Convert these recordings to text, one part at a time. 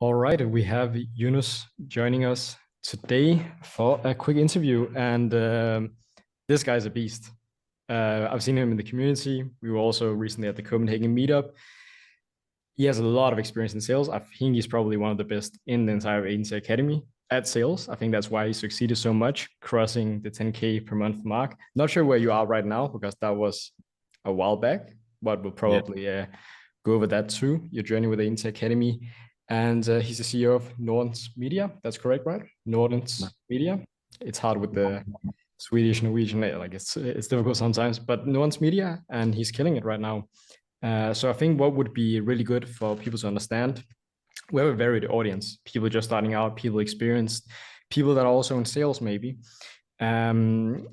All right, we have Yunis joining us today for a quick interview, and this guy's a beast. I've seen him in the community. We were also recently at the Copenhagen meetup. He has a lot of experience in sales. I think he's probably one of the best in the entire agency academy at sales. I think that's why he succeeded so much, crossing the 10K per month mark. Not sure where you are right now because that was a while back, but we'll Yeah, probably go over that too, your journey with the agency academy. And he's the CEO of Nordens Media. That's correct, right? Nordens Media. It's hard with the Swedish, Norwegian, like it's difficult sometimes, but Nordens Media, and he's killing it right now. So I think what would be really good for people to understand, we have a varied audience, people just starting out, people experienced, people that are also in sales maybe. Um,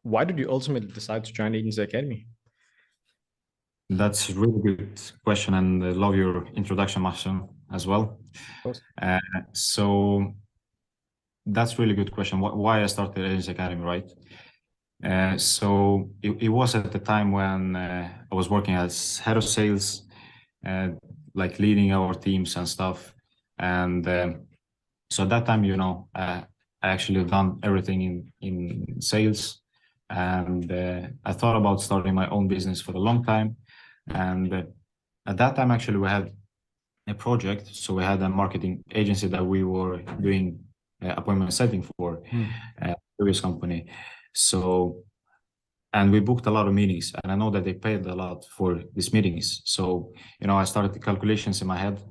why did you ultimately decide to join Agency Academy? that's a really good question, and I love your introduction, Mahsun, as well. Of course. So that's a really good question. Why I started Agency Academy, right? So it was at the time when I was working as head of sales, like leading our teams and stuff. And so at that time, I actually done everything in sales. And I thought about starting my own business for a long time. And at that time, actually, we had a project. So we had a marketing agency that we were doing appointment setting for previous company. So, and we booked a lot of meetings, and I know that they paid a lot for these meetings. So, I started the calculations in my head.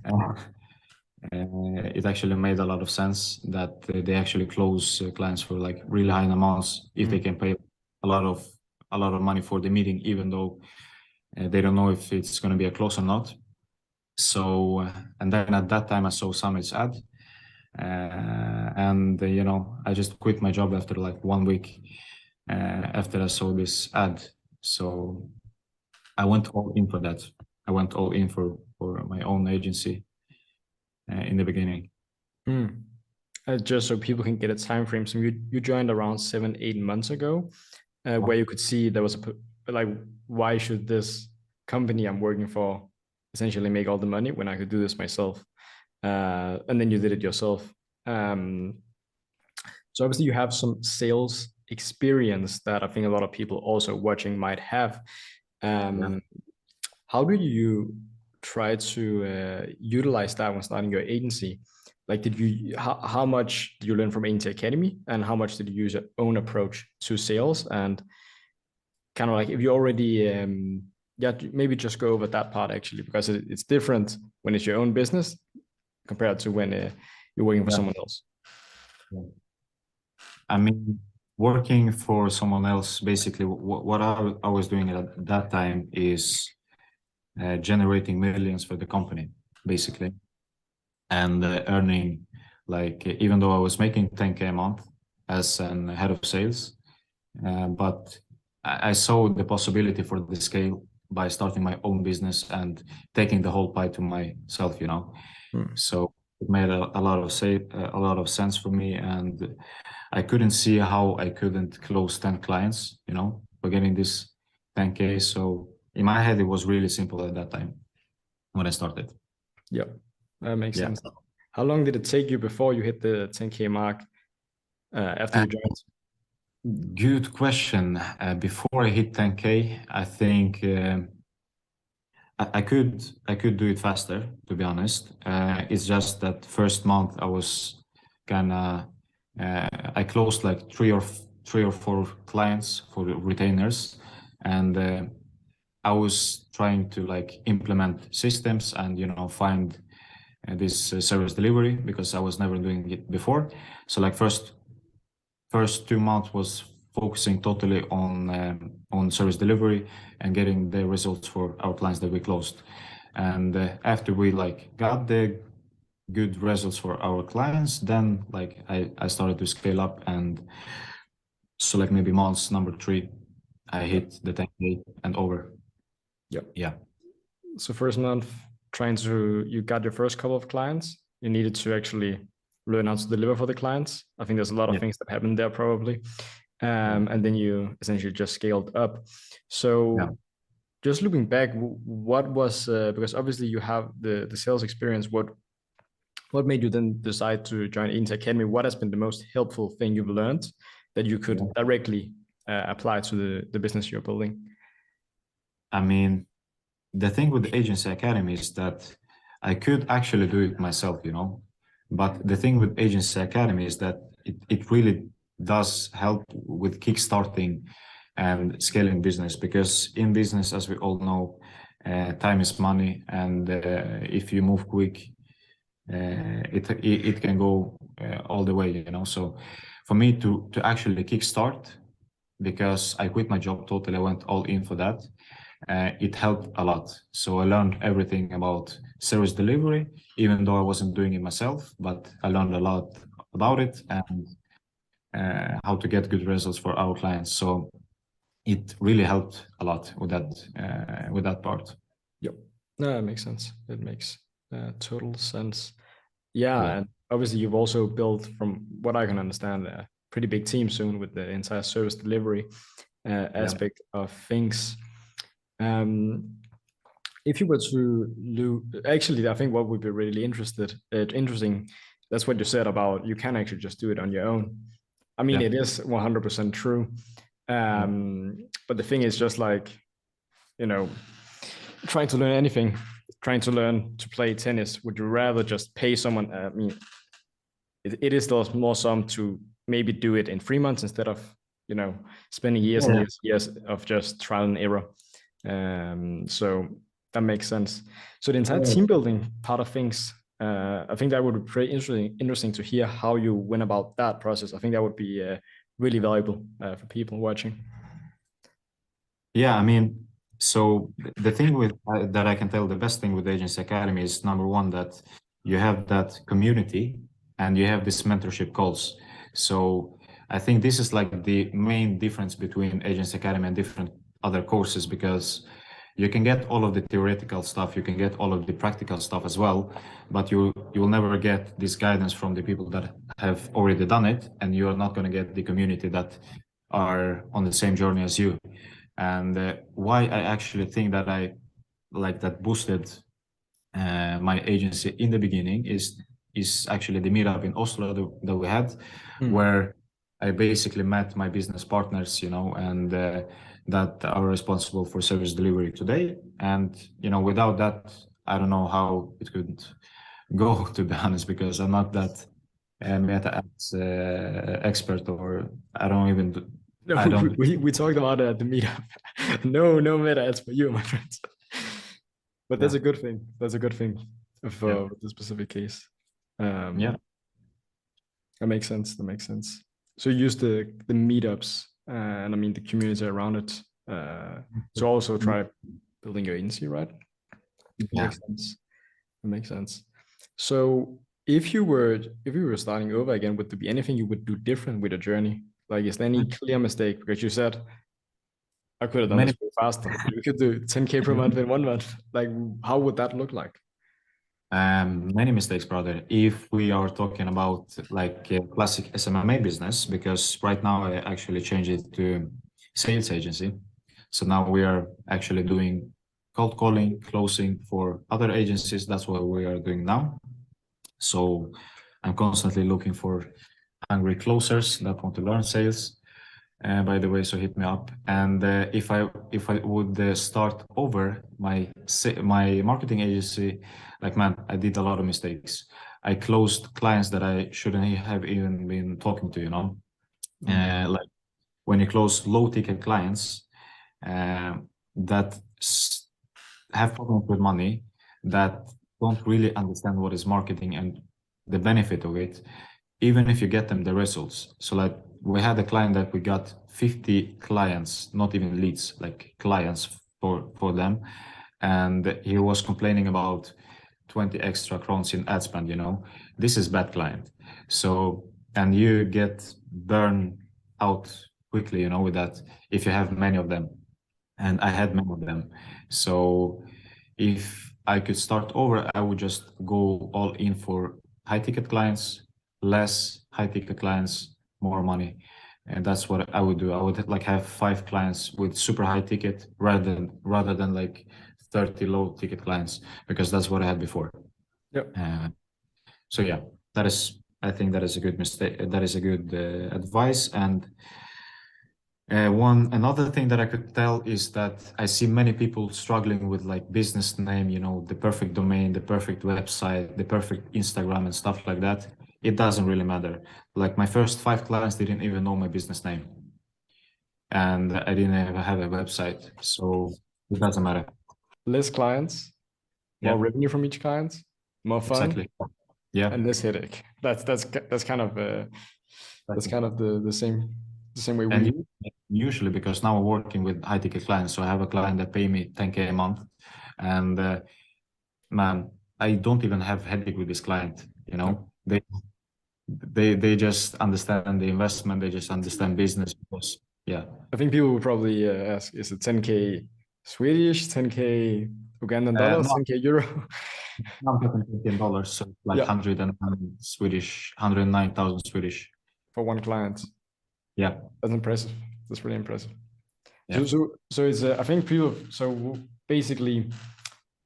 Uh, it actually made a lot of sense that they actually close clients for like really high amounts if they can pay a lot of money for the meeting, even though they don't know if it's going to be a close or not. So, and then at that time I saw Summit's ad, and I just quit my job after like 1 week after I saw this ad. So I went all in for that. I went all in for my own agency in the beginning. Just so people can get a time frame. So you joined around 7, 8 months ago, where you could see there was like, why should this company I'm working for essentially make all the money when I could do this myself? And then you did it yourself. So obviously you have some sales experience that I think a lot of people also watching might have. Yeah. How do you try to utilize that when starting your agency? Like, how much did you learn from Agency Academy, and how much did you use your own approach to sales? And kind of like, if you already, yeah, maybe just go over that part actually, because it's different when it's your own business compared to when you're working for Yeah. someone else. I mean, working for someone else, basically, what I was doing at that time is generating millions for the company, basically, and earning, like, even though I was making 10K a month as an head of sales, but I saw the possibility for the scale by starting my own business and taking the whole pie to myself. So it made a lot of sense for me, and I couldn't see how I couldn't close 10 clients, for getting this 10K. So in my head, it was really simple at that time when I started. Yeah, that makes Yeah. sense. How long did it take you before you hit the 10K mark after you joined? Good question. Before I hit 10K, I think I could do it faster, to be honest. It's just that first month I was kind of I closed like three or four clients for retainers, and I was trying to like implement systems and find this service delivery because I was never doing it before. So like first 2 months was focusing totally on service delivery and getting the results for our clients that we closed. And after we like got the good results for our clients, then like I started to scale up, and so like maybe months number 3, I hit the 10K and over. Yeah. Yeah. So first month, you got your first couple of clients. You needed to actually learn how to deliver for the clients. I think there's a lot of Yeah. things that happened there probably. And then you essentially just scaled up. So Yeah. just looking back, what was, because obviously you have the sales experience, what what made you then decide to join Inter Academy? What has been the most helpful thing you've learned that you could directly apply to the business you're building? I mean, the thing with the agency academy is that I could actually do it myself, you know. But the thing with agency academy is that it really does help with kickstarting and scaling business, because in business, as we all know, time is money, and if you move quick, it can go all the way, you know. So for me to actually kickstart, because I quit my job totally, I went all in for that. It helped a lot. So I learned everything about service delivery, even though I wasn't doing it myself, but I learned a lot about it and how to get good results for our clients. So it really helped a lot with that part. Yep. No, that makes sense. It makes total sense. Yeah, and obviously you've also built, from what I can understand, a pretty big team soon with the entire service delivery aspect of things. If you were to actually, I think what would be really interesting, that's what you said about you can actually just do it on your own. I mean, it is 100% true. But the thing is just like, you know, trying to learn anything, trying to learn to play tennis, would you rather just pay someone? I mean, it is still more some to maybe do it in 3 months instead of, you know, spending years and years of just trial and error. So that makes sense. So the entire team building part of things, I think that would be pretty interesting to hear how you went about that process. I think that would be really valuable for people watching. Yeah, I mean, so the thing with that I can tell, the best thing with Agency Academy is, number one, that you have that community and you have this mentorship calls. So I think this is like the main difference between Agency Academy and different other courses, because you can get all of the theoretical stuff, you can get all of the practical stuff as well, but you will never get this guidance from the people that have already done it, and you are not going to get the community that are on the same journey as you. And why I actually think that I like that boosted my agency in the beginning is actually the meetup in Oslo that we had, where I basically met my business partners, you know, and that are responsible for service delivery today. And, you know, without that, I don't know how it could go, to be honest, because I'm not that meta ads expert, or I don't even. No, we talked about it at the meetup. no meta ads for you, my friends. But that's a good thing. That's a good thing for the specific case. Yeah, that makes sense. That makes sense. So you use the meetups and I mean the community around it to also try building your agency, right? Yeah. Makes sense. That makes sense. So if you were starting over again, would there be anything you would do different with the journey? Like, is there any clear mistake? Because you said I could have done this way faster. You could do 10K per month in 1 month. Like, how would that look like? Many mistakes, brother. If we are talking about like a classic SMMA business, because right now I actually changed it to sales agency. So now we are actually doing cold calling, closing for other agencies. That's what we are doing now. So I'm constantly looking for hungry closers that want to learn sales. By the way, so hit me up. And if I would start over my marketing agency, like, man, I did a lot of mistakes. I closed clients that I shouldn't have even been talking to, you know. Like when you close low ticket clients that have problems with money, that don't really understand what is marketing and the benefit of it, even if you get them the results. So like we had a client that we got 50 clients, not even leads, like clients for them. And he was complaining about 20 extra crowns in ad spend, you know. This is bad client. So, and you get burned out quickly, you know, with that, if you have many of them. And I had many of them. So if I could start over, I would just go all in for high ticket clients, less high ticket clients, more money. And that's what I would do. I would like have 5 clients with super high ticket rather than like 30 low ticket clients, because that's what I had before. Yep. So yeah, I think that is a good mistake. That is a good advice. And another thing that I could tell is that I see many people struggling with like business name, you know, the perfect domain, the perfect website, the perfect Instagram and stuff like that. It doesn't really matter. Like my first 5 clients didn't even know my business name, and I didn't even have a website, so it doesn't matter. Less clients, more revenue from each client, more fun, Exactly. Yeah, and less headache. That's kind of the same way and we. usually because now I'm working with high ticket clients, so I have a client that pay me 10K a month, and man, I don't even have headache with this client. You know, they just understand the investment, they just understand business. Because yeah, I think people would probably ask, is it 10K Swedish, 10K Ugandan dollars, no, 10K euro? I'm talking $15, so like Yeah, 109 Swedish, 109,000 Swedish. for one client. Yeah, That's impressive. That's really impressive. yeah, So it's I think people. So basically,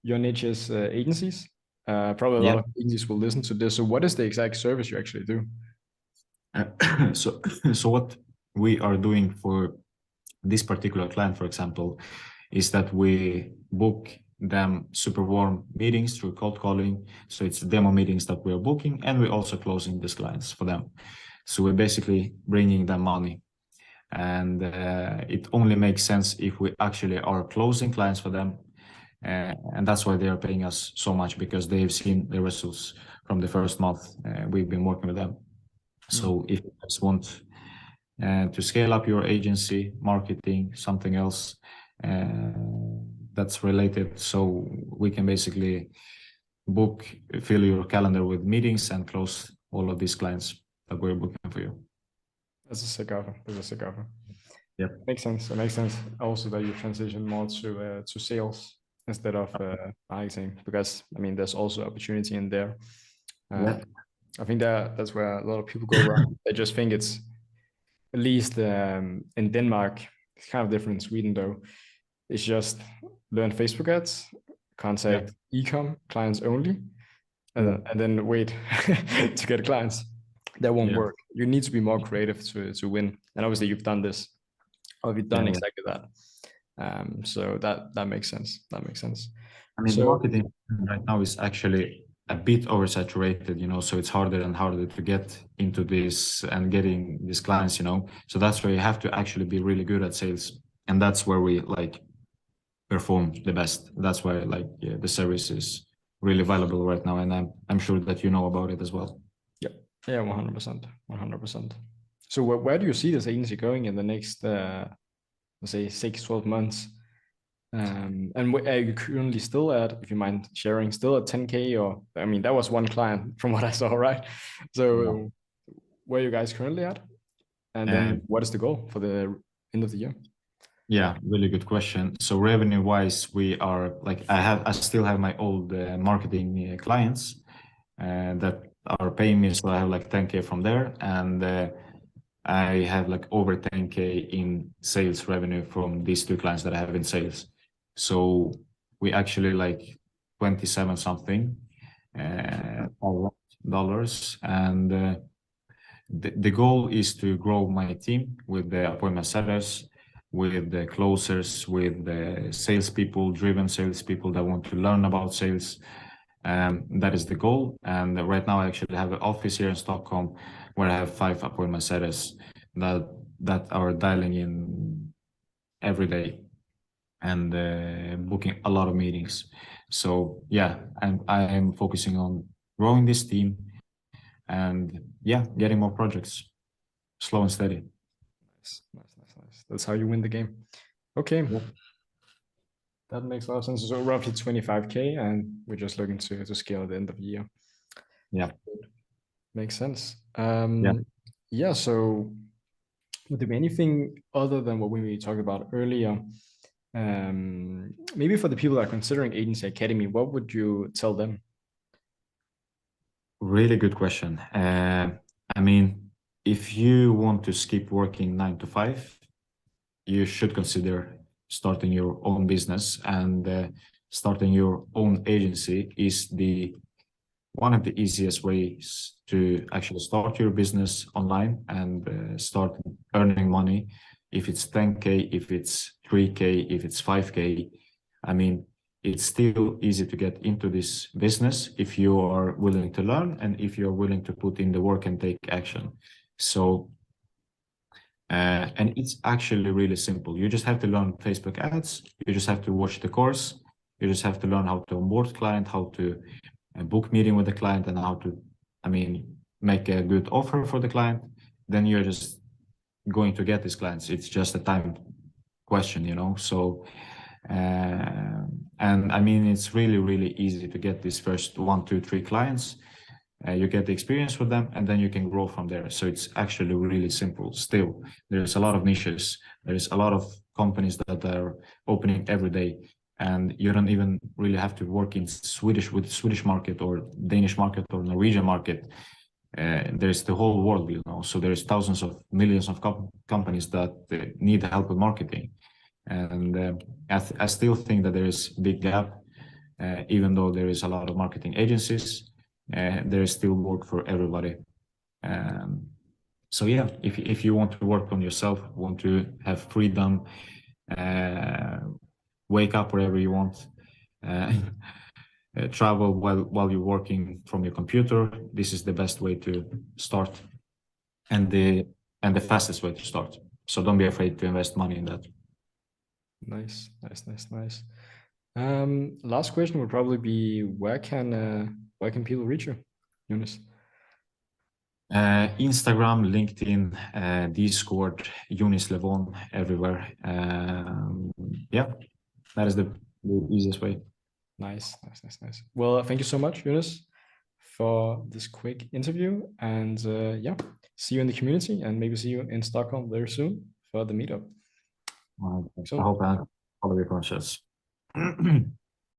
your niche is agencies. Probably a lot yeah. of agencies will listen to this. So what is the exact service you actually do? So, so what we are doing for this particular client, for example, is that we book them super warm meetings through cold calling. So it's demo meetings that we are booking, and we're also closing these clients for them. So we're basically bringing them money. And it only makes sense if we actually are closing clients for them. And that's why they are paying us so much, because they've seen the results from the first month we've been working with them. So if you guys want to scale up your agency, marketing, something else that's related, so we can basically fill your calendar with meetings and close all of these clients that we're booking for you. That's a sick offer. That's a sick offer. Yep. Makes sense. It makes sense. Also that you transition more to sales instead of marketing, because I mean there's also opportunity in there. Yeah. I think that's where a lot of people go wrong. They just think it's, at least in Denmark, it's kind of different in Sweden though. It's just learn Facebook ads, contact e-com clients only, and then wait to get clients. That won't work. You need to be more creative to win. And obviously you've done this, or you've done exactly that. So that makes sense. That makes sense. I mean, So marketing right now is actually a bit oversaturated, you know, so it's harder and harder to get into this and getting these clients, you know. So that's where you have to actually be really good at sales. And that's where we like perform the best. That's why like the service is really valuable right now. And I'm sure that you know about it as well. yeah, 100%, 100%. So where do you see this agency going in the next, let's say 6-12 months? And are you currently still at, if you mind sharing, still at 10K, or, I mean, that was one client from what I saw, right? So where are you guys currently at? And then what is the goal for the end of the year? Yeah, really good question. So revenue wise, we are like, I still have my old marketing clients that are paying me. So I have like 10K from there. And I have like over 10K in sales revenue from these 2 clients that I have in sales. So we actually like 27 something dollars. And the goal is to grow my team with the appointment setters, with the closers, with the salespeople, driven salespeople that want to learn about sales. That is the goal. And right now I actually have an office here in Stockholm where I have 5 appointment setters that are dialing in every day and booking a lot of meetings. So yeah, I am focusing on growing this team and yeah, getting more projects, slow and steady. Nice. That's how you win the game. Okay. That makes a lot of sense. So roughly 25K, and we're just looking to scale at the end of the year. Yeah. Makes sense. Yeah. So would there be anything other than what we talked about earlier? Maybe for the people that are considering Agency Academy, what would you tell them? Really good question. I mean, if you want to skip working 9 to 5, you should consider starting your own business, and starting your own agency is the one of the easiest ways to actually start your business online and start earning money. If it's 10K, if it's 3K, if it's 5K, I mean, it's still easy to get into this business if you are willing to learn and if you're willing to put in the work and take action. So, and it's actually really simple. You just have to learn Facebook ads. You just have to watch the course. You just have to learn how to onboard client, how to book meeting with the client, and how to, I mean, make a good offer for the client. Then you're just going to get these clients. It's just a time question, you know. So, and I mean, it's really, really easy to get these first 1, 2, 3 clients. You get the experience with them, and then you can grow from there. So it's actually really simple. Still, there's a lot of niches. There's a lot of companies that are opening every day, and you don't even really have to work in Swedish market or Danish market or Norwegian market. There's the whole world, you know. So there's thousands of millions of companies that need help with marketing, and I still think that there is a big gap, even though there is a lot of marketing agencies. There is still work for everybody. So yeah, if you want to work on yourself, want to have freedom, wake up wherever you want, travel while you're working from your computer, this is the best way to start, and the fastest way to start. So don't be afraid to invest money in that. Nice. Last question would probably be, where can people reach you, Yunis? Instagram, LinkedIn, Discord, Yunis Levon, everywhere. Yeah, that is the easiest way. Nice. Well, thank you so much, Yunis, for this quick interview, and yeah, see you in the community, and maybe see you in Stockholm very soon for the meetup. I hope I follow your conscience.